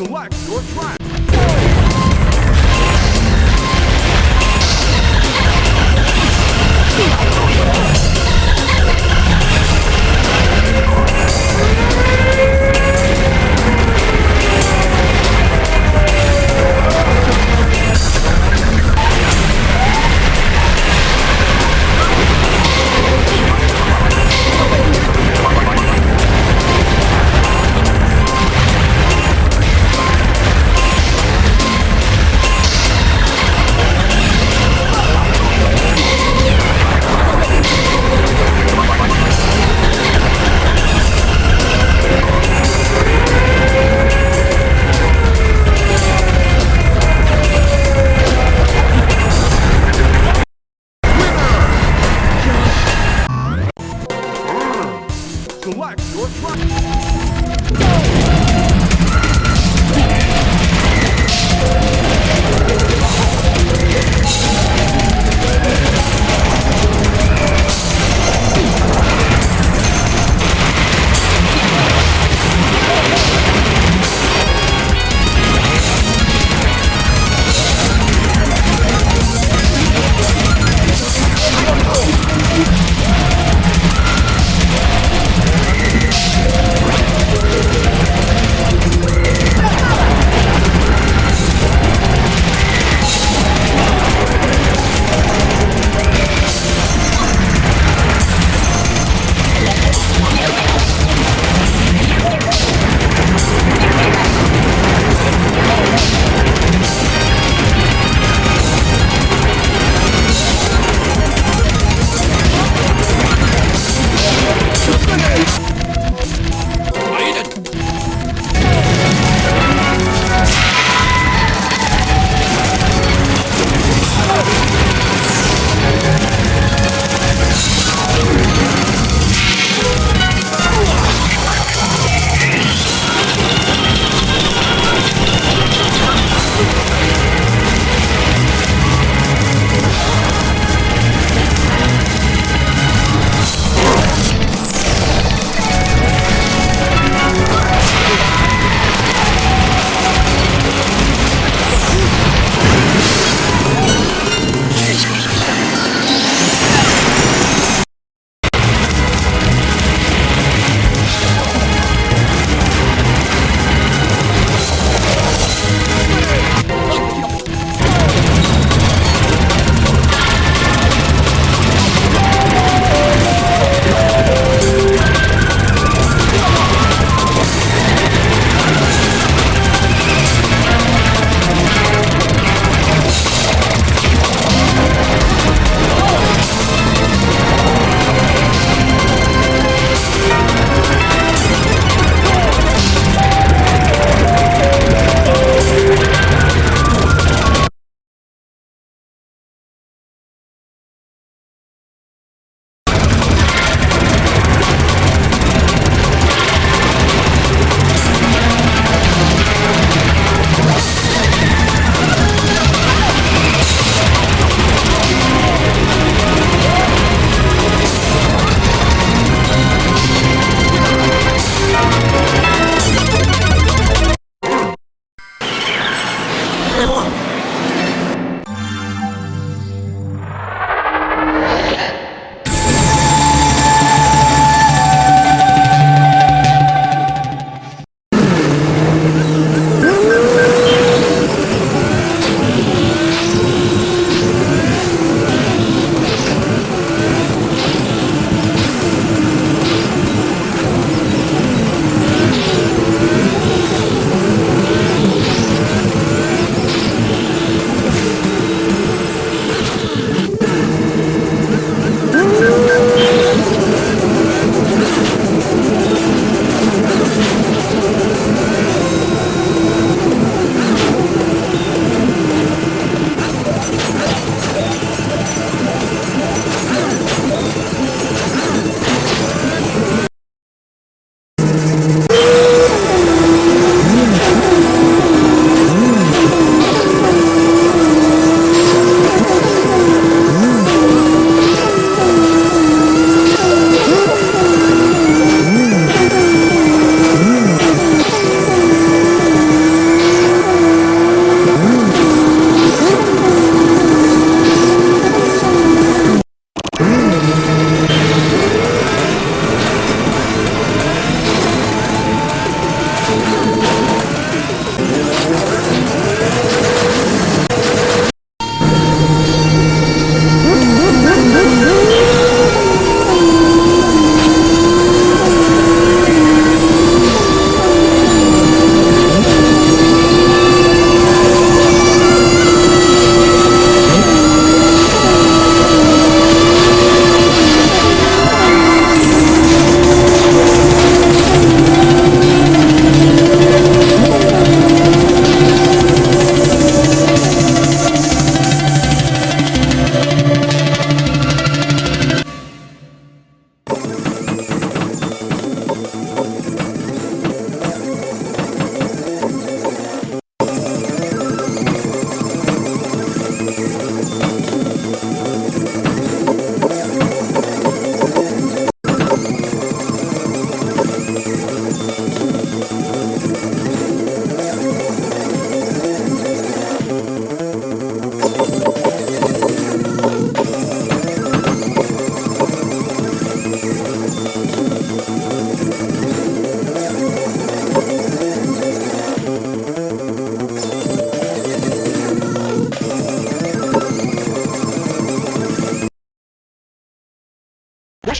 Select your track. Select your track.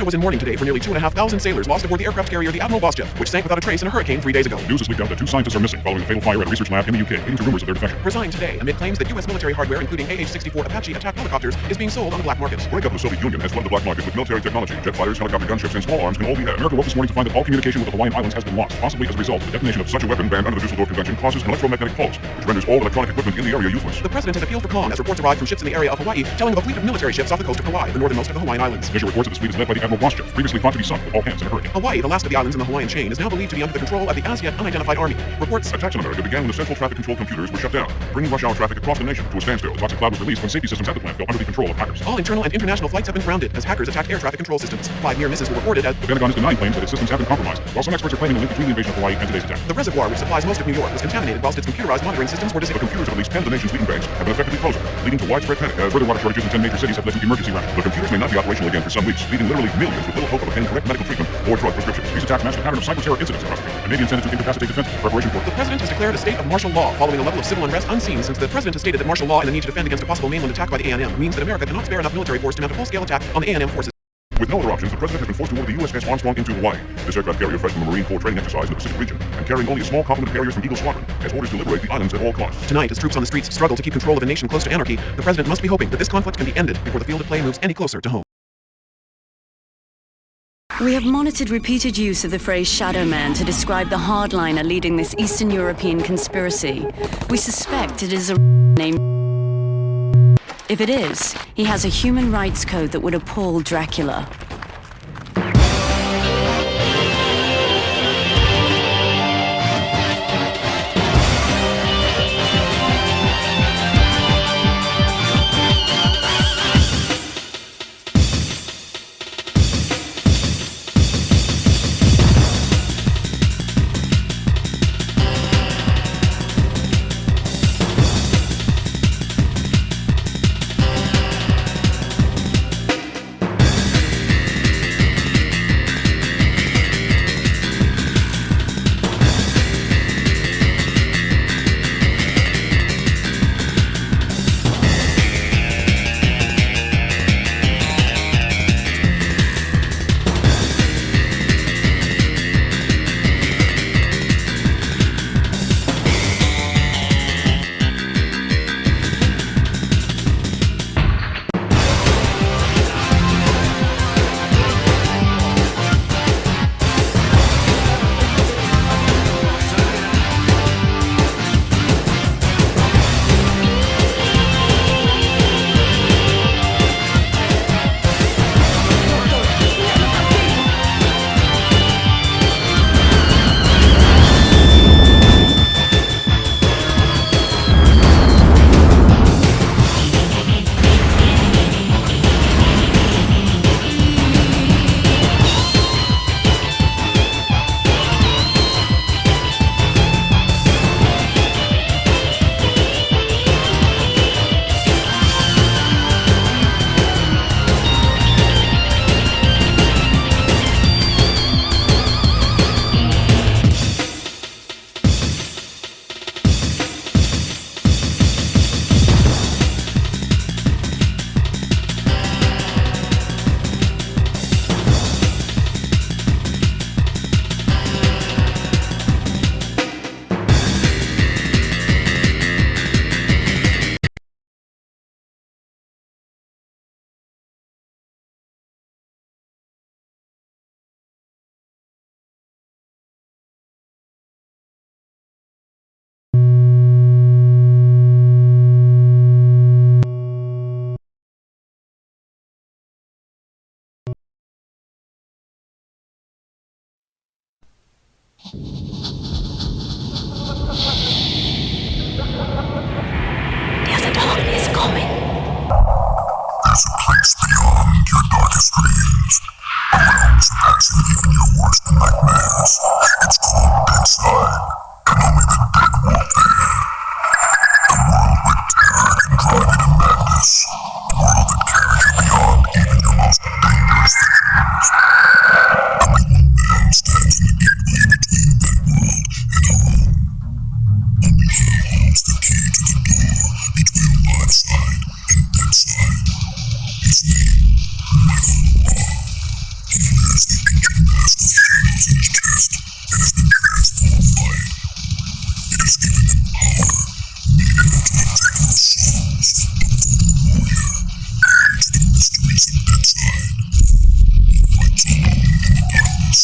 Russia was in mourning today for nearly 2,500 sailors lost aboard the aircraft carrier the Admiral Vostok, which sank without a trace in a hurricane 3 days ago. News has leaked out that 2 scientists are missing following a fatal fire at a research lab in the UK, leading to rumors of their defection. Resigned today amid claims that U.S. military hardware, including AH-64 Apache attack helicopters, is being sold on the black market. Breakup of the Soviet Union has flooded the black market with military technology. Jet fighters, helicopter gunships, and small arms can all be had. America woke this morning to find that all communication with the Hawaiian Islands has been lost, possibly as a result of the detonation of such a weapon banned under the Dusseldorf Convention causes an electromagnetic pulse, which renders all electronic equipment in the area useless. The president has appealed for calm as reports arrive from ships in the area of Hawaii, telling of a fleet of military ships off the coast of Hawaii, the northernmost of the Hawaiian Islands. Official reports that the fleet is led by the Admiral Vostok, previously thought to be sunk with all hands in a hurricane. Hawaii, the last of the islands in the Hawaiian chain, is now believed to be under the control of the as-yet unidentified army. Reports attacks on America began when the central traffic control computers were shut down, bringing rush hour traffic across the nation to a standstill. Toxic cloud was released when safety systems at the plant fell under the control of hackers. All internal and international flights have been grounded as hackers attacked air traffic control systems. 5 near misses were reported as the Pentagon is denying claims that its systems have been compromised, while some experts are claiming a link between the invasion of Hawaii and today's attack. The reservoir, which supplies most of New York, was contaminated whilst its computerized monitoring systems were The disabled. computers of at least 10 of the nation's leading banks have been effectively frozen, leading to widespread panic as further water shortages in 10 major cities have led to emergency rationing. The computers may not be operational again for some weeks, leaving literally millions with little hope of obtaining correct medical treatment or drug prescriptions. These attacks match the pattern of cyber-terror incidents across the country and may be intended to incapacitate defense in preparation for. The president has declared a state of martial law following a level of civil unrest unseen since the president has stated that martial law and the need to defend against a possible mainland attack by the ANM means that America cannot spare enough military force to mount a full-scale attack on the ANM forces. With no other options, the president has been forced to order the USS Armstrong into Hawaii. This aircraft carrier fled from a Marine Corps training exercise in the Pacific region and carrying only a small complement of carriers from Eagle Squadron, has orders to liberate the islands at all costs. Tonight, as troops on the streets struggle to keep control of a nation close to anarchy, the president must be hoping that this conflict can be ended before the field of play moves any closer to home. We have monitored repeated use of the phrase shadow man to describe the hardliner leading this Eastern European conspiracy. We suspect it is a name. If it is, he has a human rights code that would appall Dracula. The other dog is coming. There's a place beyond your darkest dreams, a realm surpassing even your worst nightmares. It's called Deadside, and only the dead walk there. A world where terror can drive you to madness. A world that carries you beyond even your most dangerous visions. Only one man stands in the gateway between that world and our own. Only hell holds the key to the door between live side and dead side. His name, Downlaod. He wears the ancient mask of shadows in his chest and has been transformed by it. It has given him power, made him into a taker of souls, a voodoo warrior, heir to the mysteries of Deadside. He fights alone in the darkness,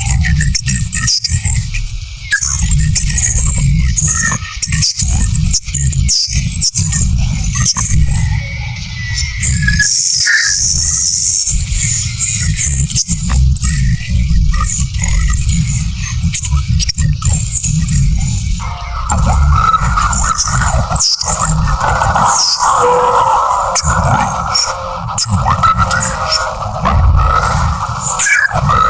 plunging into the abyss to hunt, traveling into the heart of a nightmare to destroy the most evil souls that the world has ever known. And hell is the one thing holding back the tide of evil which threatens to engulf the living world. The one man who has the hope of stopping the apocalypse. Two worlds, two identities, one man, shadow man.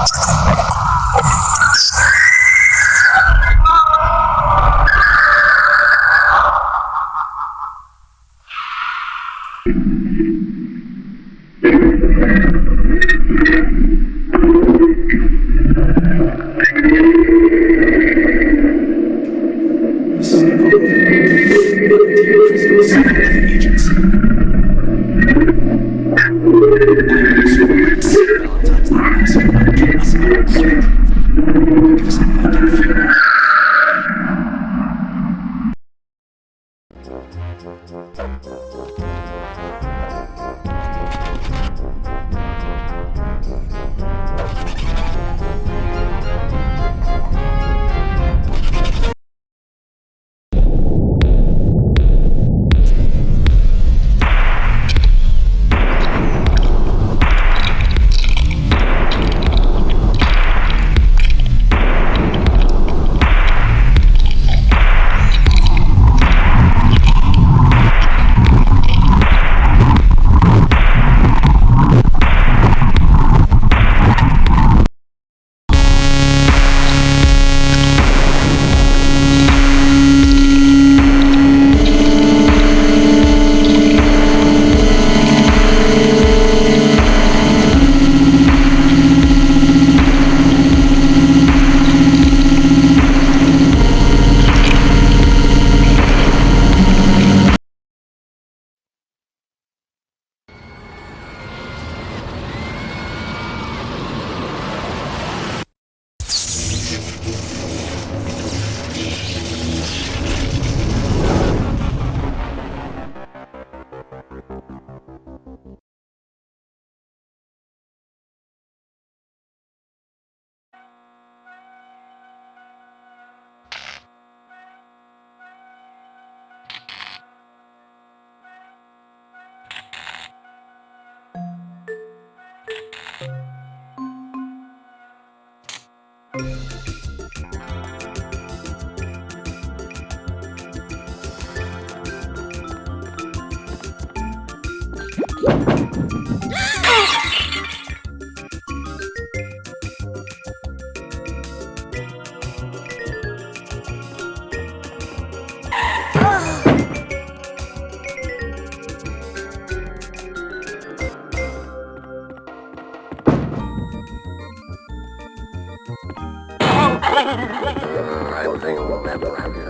Come, take a walk on the dead side. I don't think it will never happen.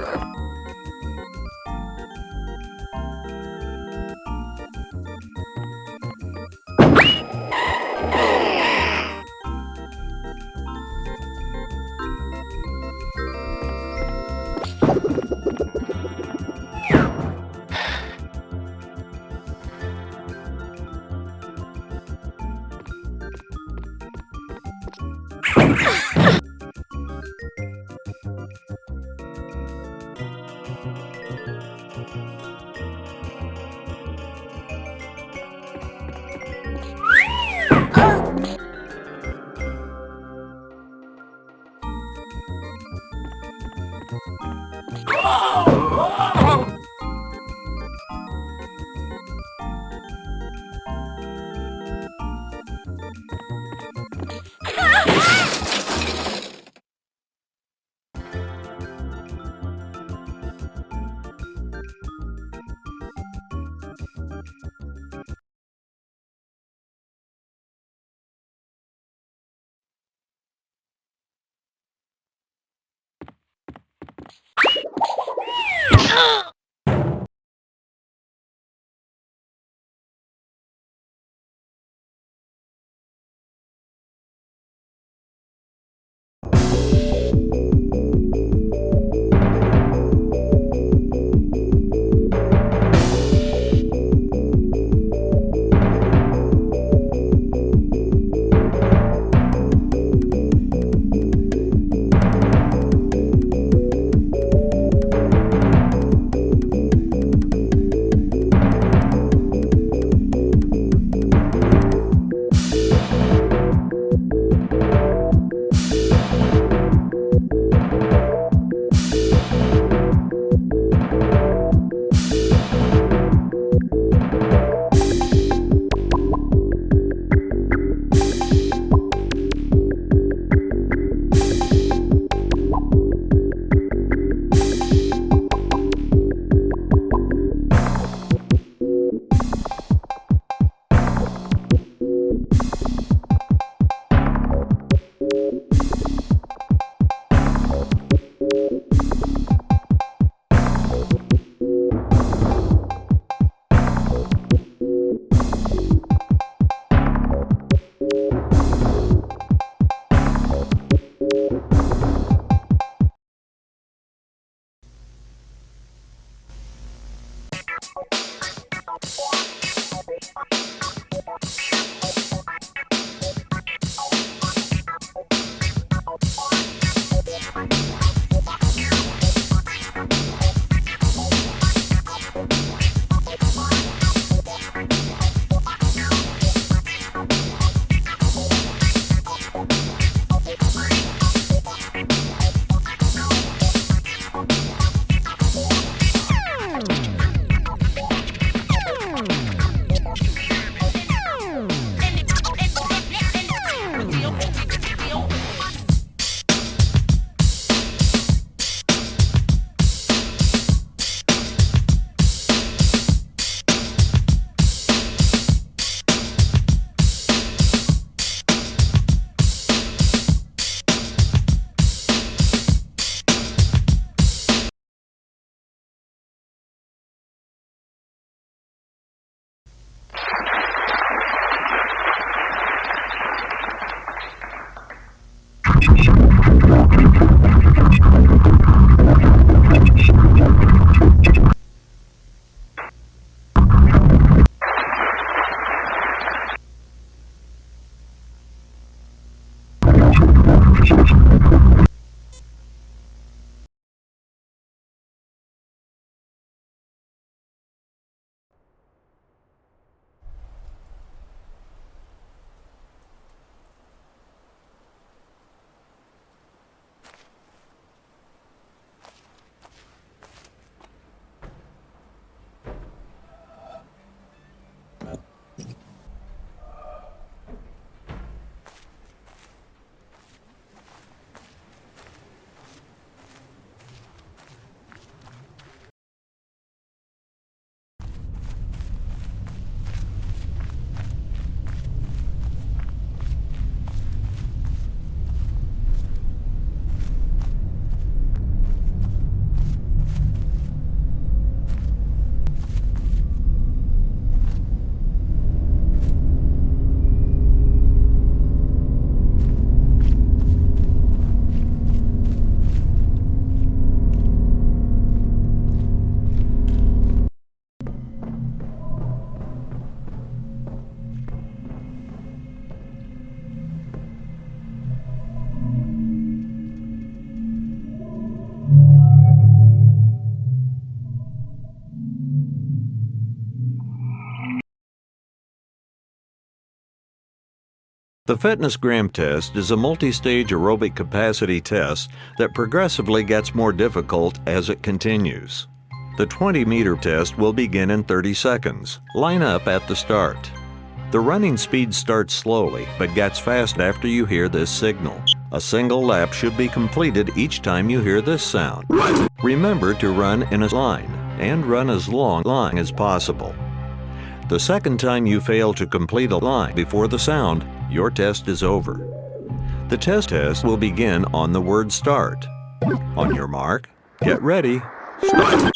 The Fitness Gram test is a multi-stage aerobic capacity test that progressively gets more difficult as it continues. The 20-meter test will begin in 30 seconds. Line up at the start. The running speed starts slowly but gets fast after you hear this signal. A single lap should be completed each time you hear this sound. Remember to run in a line and run as long as possible. The second time you fail to complete a line before the sound, your test is over. The test will begin on the word start. On your mark, get ready, start.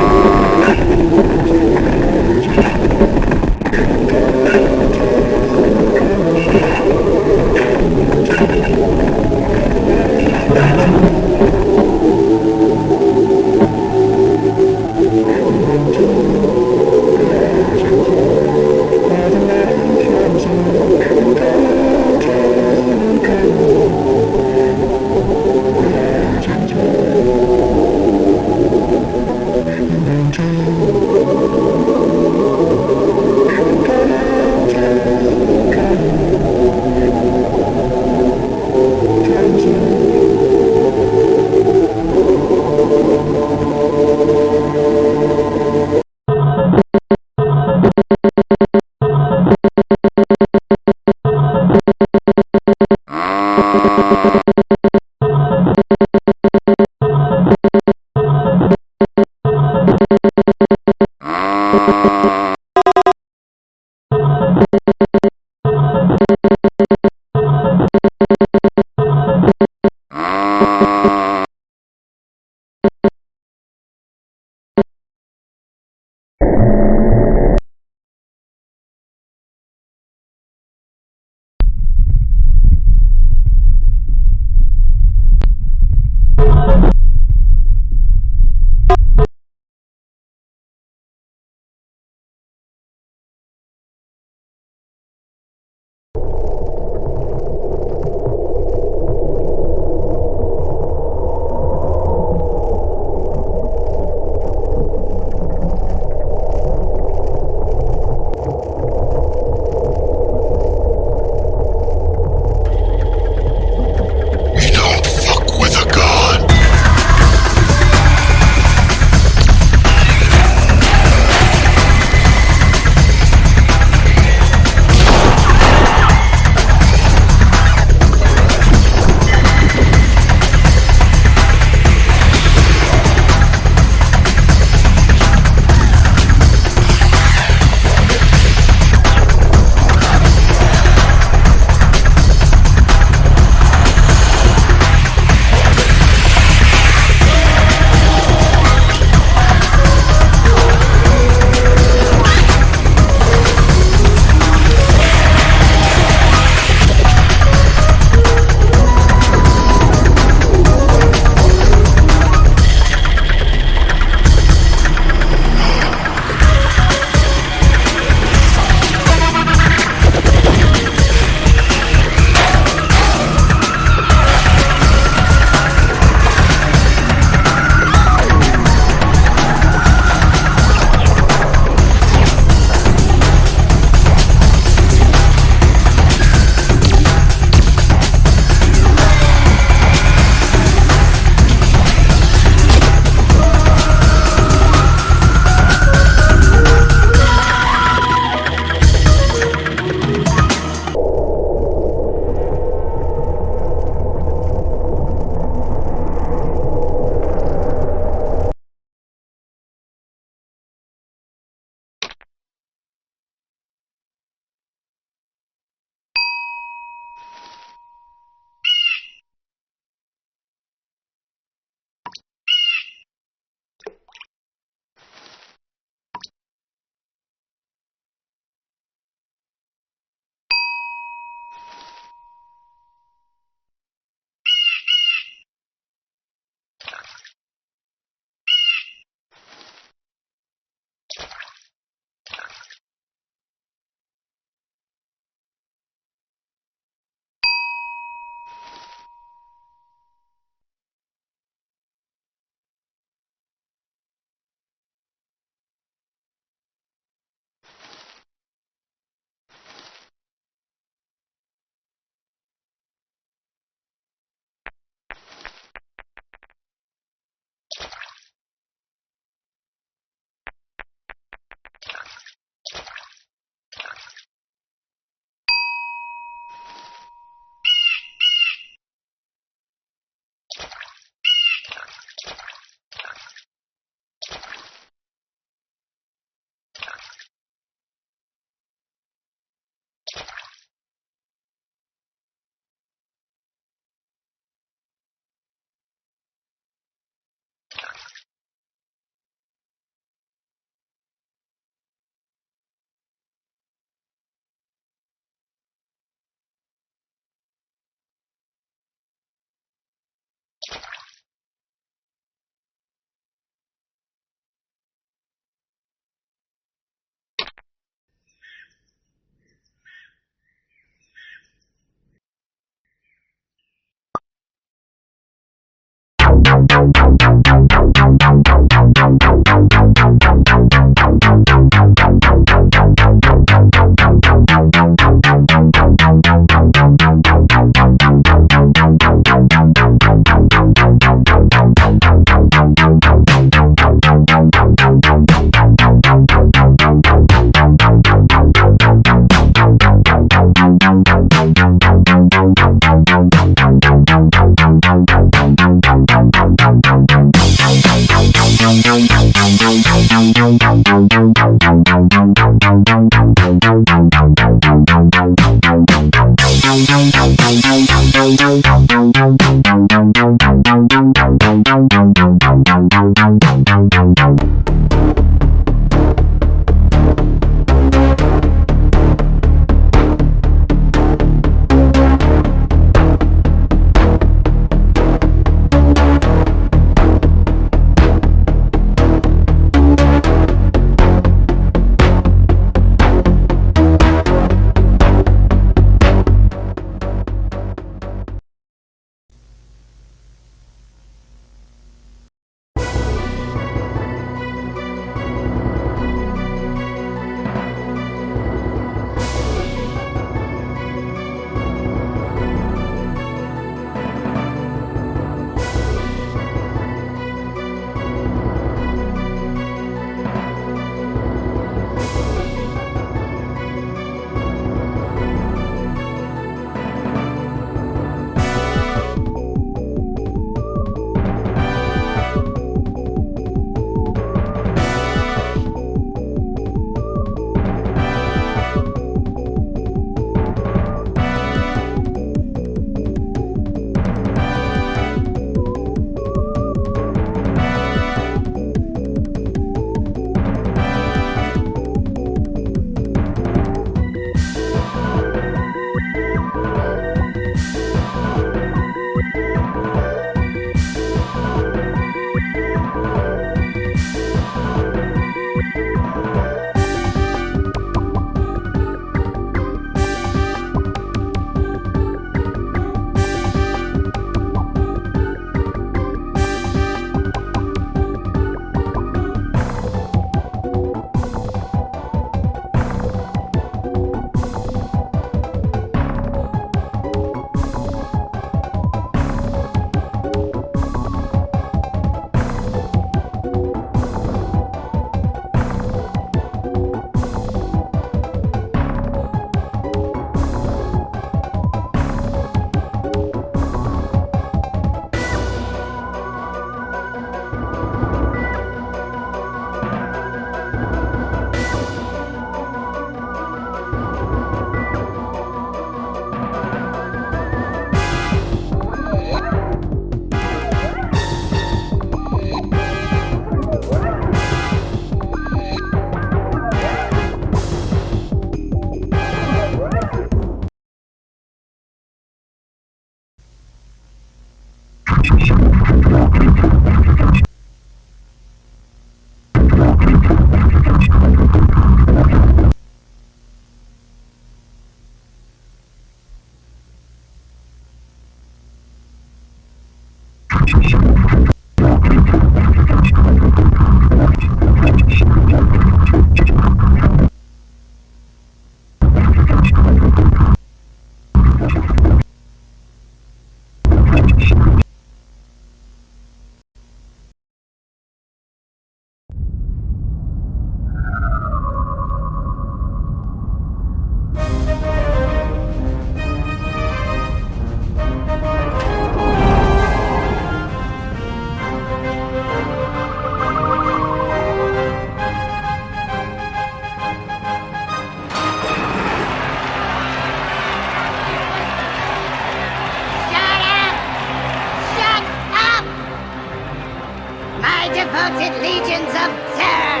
devoted legions of terror!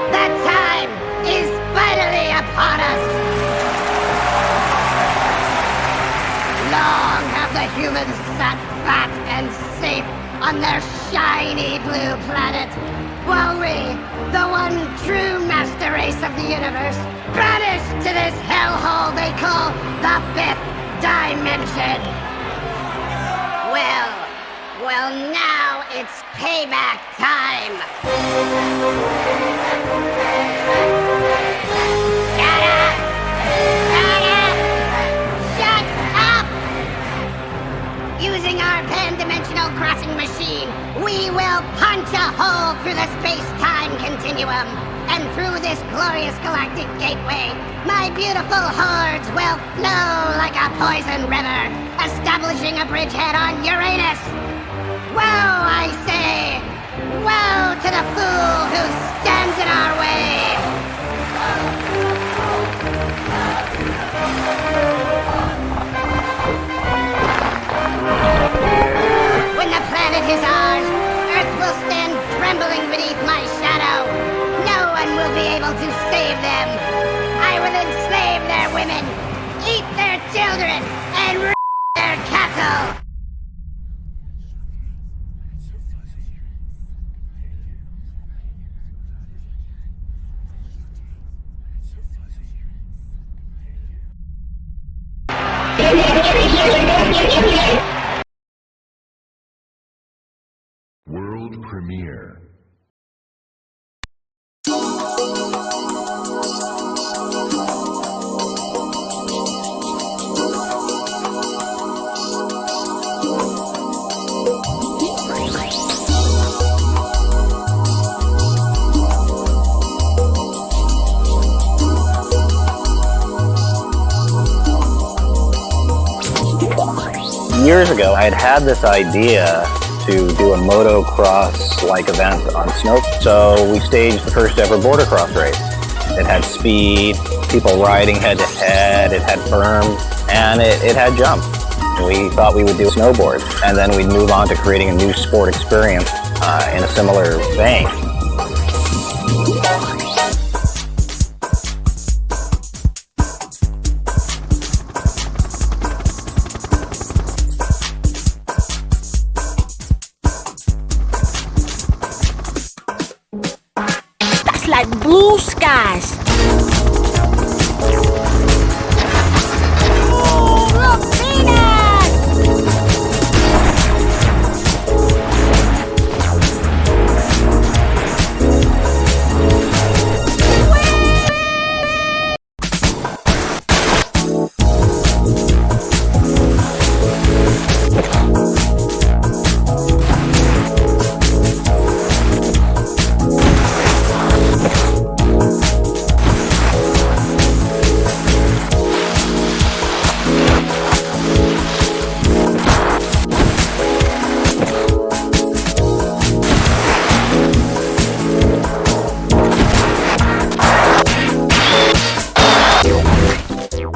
The time is finally upon us! Long have the humans sat fat and safe on their shiny blue planet, while we, the one true master race of the universe, banished to this hellhole they call the Fifth Dimension! Well, now it's payback time! Shut up! Shut up! Shut up! Using our pan-dimensional crossing machine, we will punch a hole through the space-time continuum. And through this glorious galactic gateway, my beautiful hordes will flow like a poison river, establishing a bridgehead on Uranus. Woe, I say! Woe to the fool who stands in our way! When the planet is ours, Earth will stand trembling beneath my shadow. No one will be able to save them. I will enslave their women, eat their children, and rape their cattle. World premiere. Years ago, I had this idea to do a motocross-like event on snow. So we staged the first ever border cross race. It had speed, people riding head-to-head, it had berm, and it had jump. We thought we would do snowboard, and then we'd move on to creating a new sport experience in a similar vein. Like blue skies. Oh, look,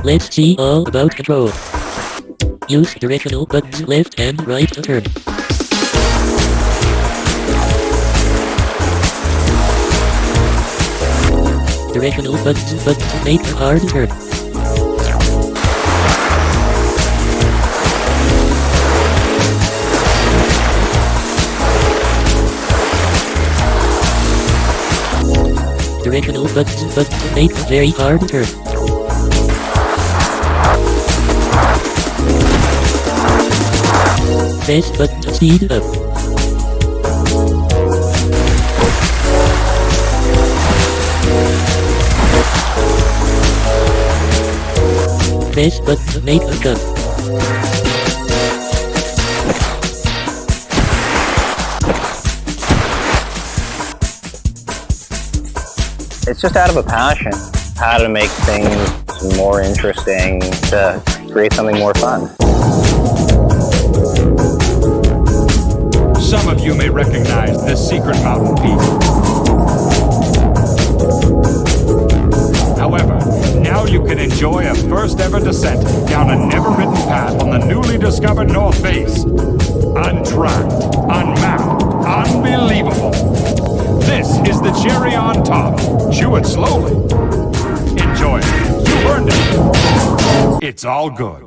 Let's see all about control. Use directional buttons left and right to turn. Directional buttons make a hard turn. Directional buttons make a very hard turn. Press button to speed up. Press button to make a cut. It's just out of a passion, how to make things more interesting, to create something more fun. Some of you may recognize this secret mountain peak. However, now you can enjoy a first ever descent down a never-ridden path on the newly discovered North Face. Untracked, unmapped, unbelievable. This is the cherry on top. Chew it slowly. Enjoy it. You earned it. It's all good.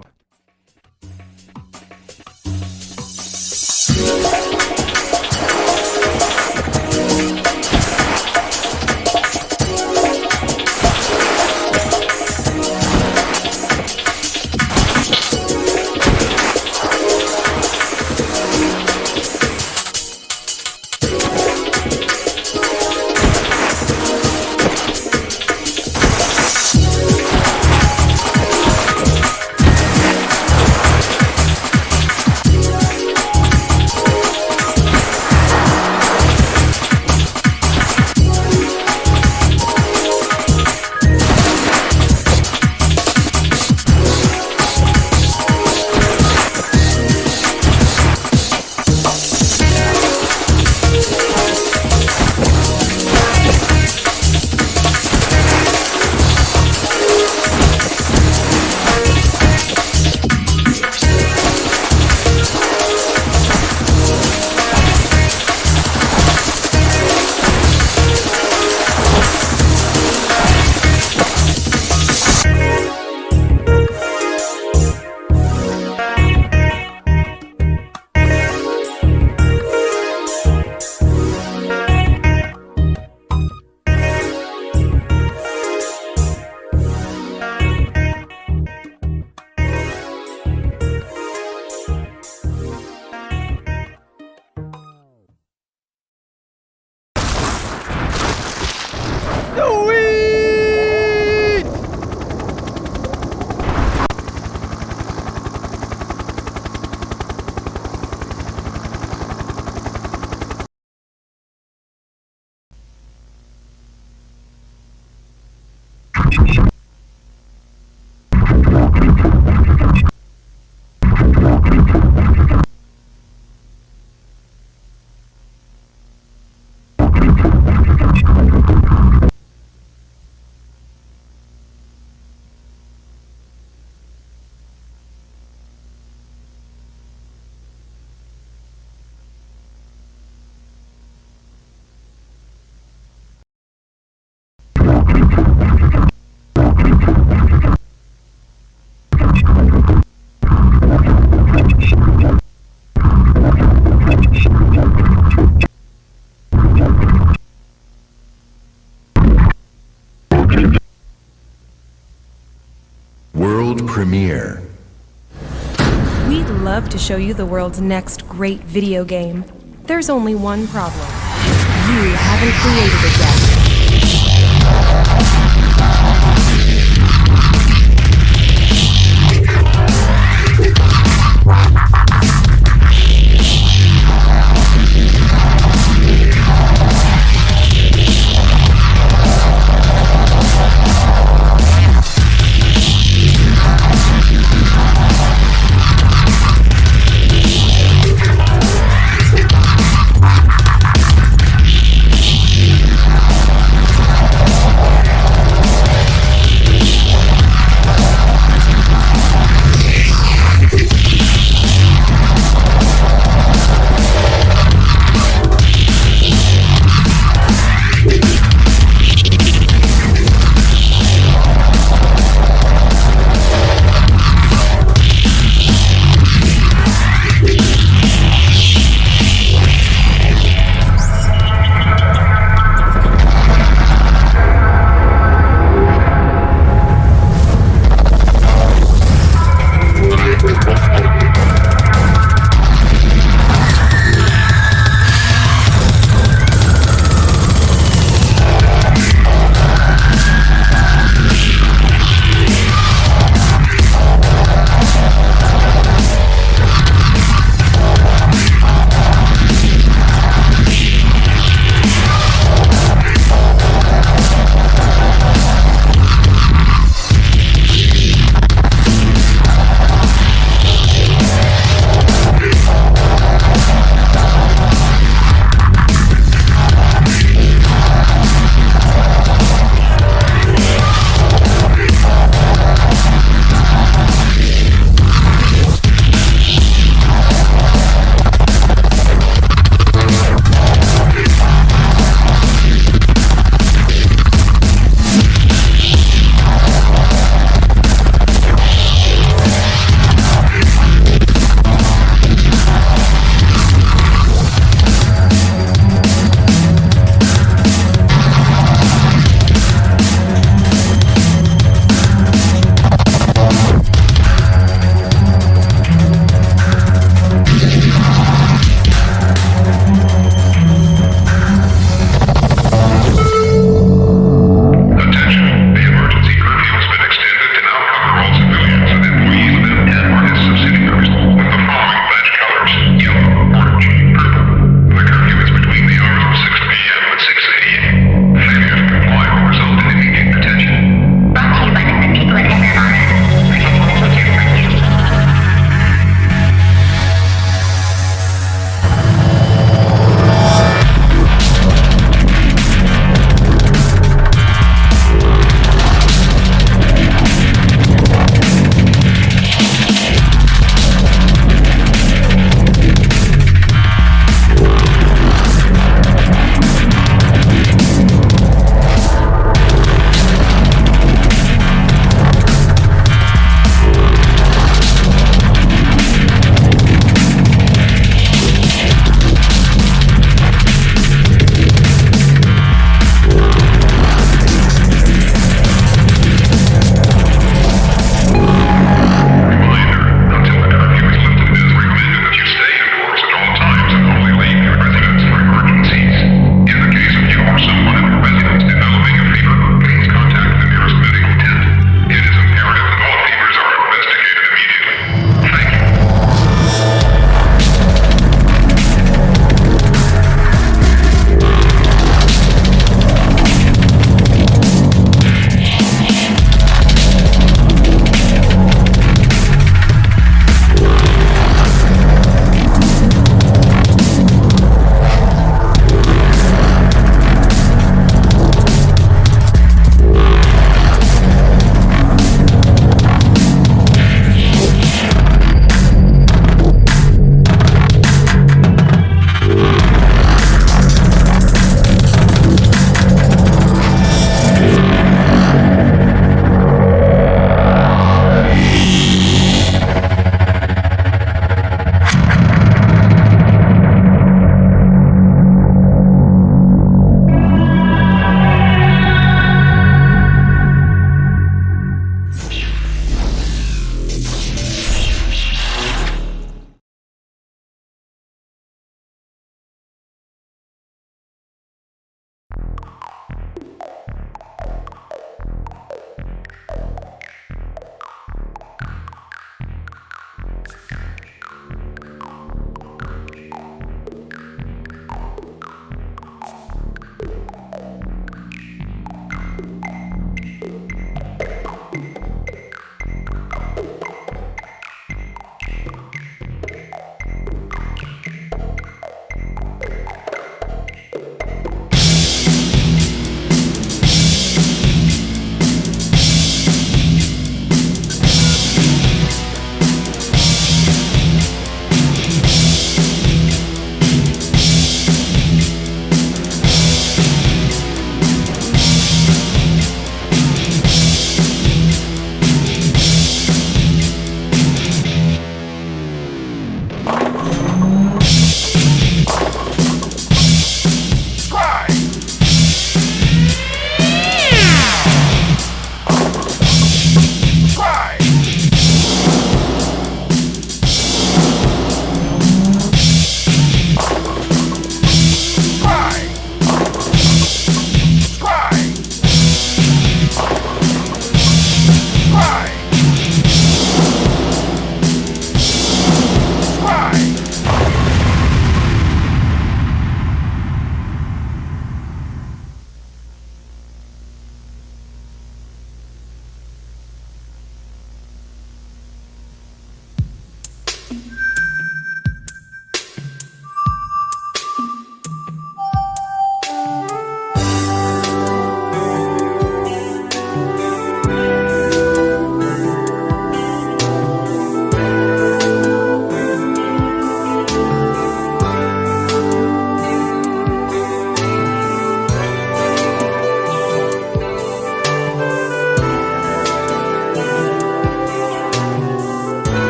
World premiere. We'd love to show you the world's next great video game. There's only one problem. You haven't created it yet.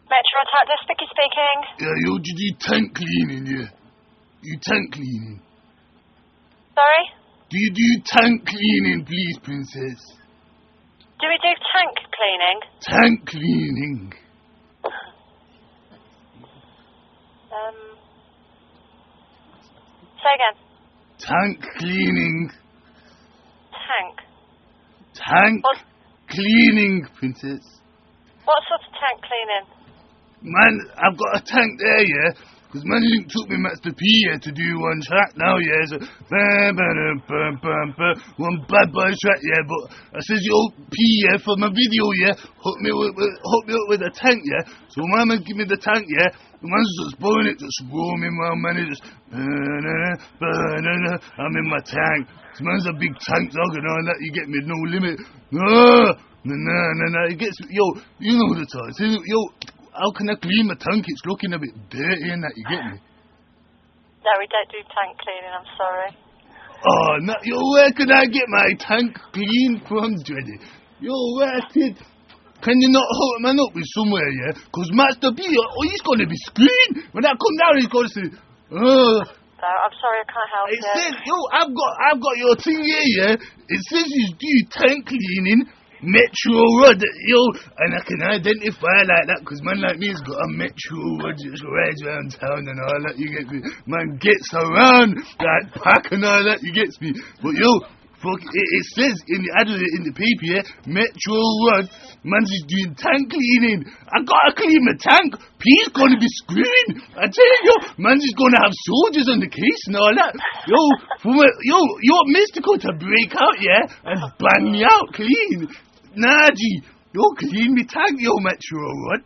Metro Attack, Vicky speaking. Yeah, yo, did you tank cleaning, yeah? You tank cleaning? Sorry? Do you do tank cleaning, please, princess? Do we do tank cleaning? Tank cleaning. Say again. Tank cleaning. Tank? Tank cleaning, princess. What sort of tank cleaning? Man, I've got a tank there, yeah? Because man linked up with Master P, yeah, to do one track now, yeah? So, one bad boy track, yeah? But I says, yo, P, yeah, for my video, yeah? Hook me up with a tank, yeah? So man give me the tank, yeah? The man's just blowing it, just roaming around, man. It just, I'm in my tank. This man's a big tank dog and all that. You get me, no limit. No. It gets, yo, you know the time. Yo, how can I clean my tank? It's looking a bit dirty and that, you get me? No, we don't do tank cleaning, I'm sorry. Oh, no, yo, where can I get my tank cleaned from, Dreddy? Yo, where did... Can you not hook man up with somewhere, yeah? Because Master B, he's going to be screaming. When I come down, he's going to say, No, I'm sorry, I can't help you. It says, yo, I've got your thing here, yeah? It says you do tank cleaning, Metro Rod, yo, and I can identify like that, because man like me has got a Metro Rod just rides around town and all that, you get me? Man gets around, like pack and all that, you get me? But yo, fuck, it says in the advert in the paper, yeah, Metro Rod, man's is doing tank cleaning. I gotta clean my tank. P's gonna be screaming. I tell you, man's is gonna have soldiers on the case and all that. Yo, you're mystical to break out, yeah, and bang me out clean. Nah, G, yo, clean me tank, yo, Metro Rod.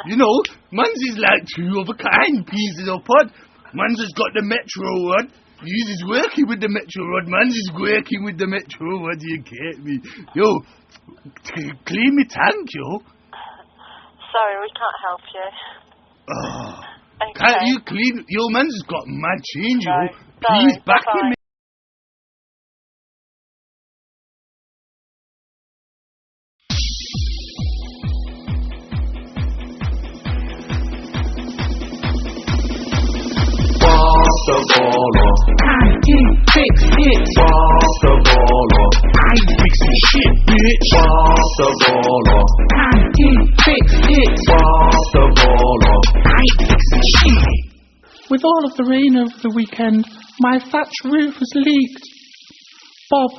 You know, man's is like two of a kind pieces of pot. Man's has got the Metro Rod. He's working with the Metro Rod, man. He's working with the Metro Rod, you get me? Yo, clean me tank, yo. Sorry, we can't help you. Oh, okay. Can't you clean... Yo, man's got mad change, yo. No, Please, sorry, back bye-bye. me. The baller. I ain't fix it. Boss the baller. I ain't fixing shit, bitch. Boss the baller. I ain't fix it. Boss the baller. I ain't fixing shit. With all of the rain over the weekend, my thatch roof has leaked. Bob,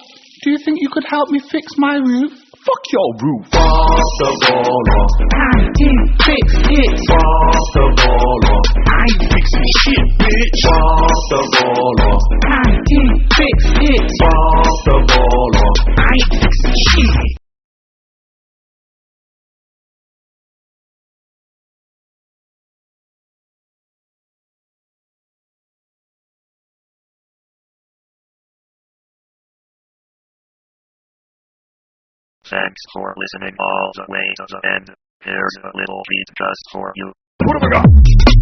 do you think you could help me fix my roof? Fuck your roof. Boss the baller. I ain't fix it. Boss the baller. I ain't fixing shit, bitch. Boss the baller. I ain't fix it. Boss the baller. I ain't fixing shit. Thanks for listening all the way to the end. Here's a little beat just for you. What have I got?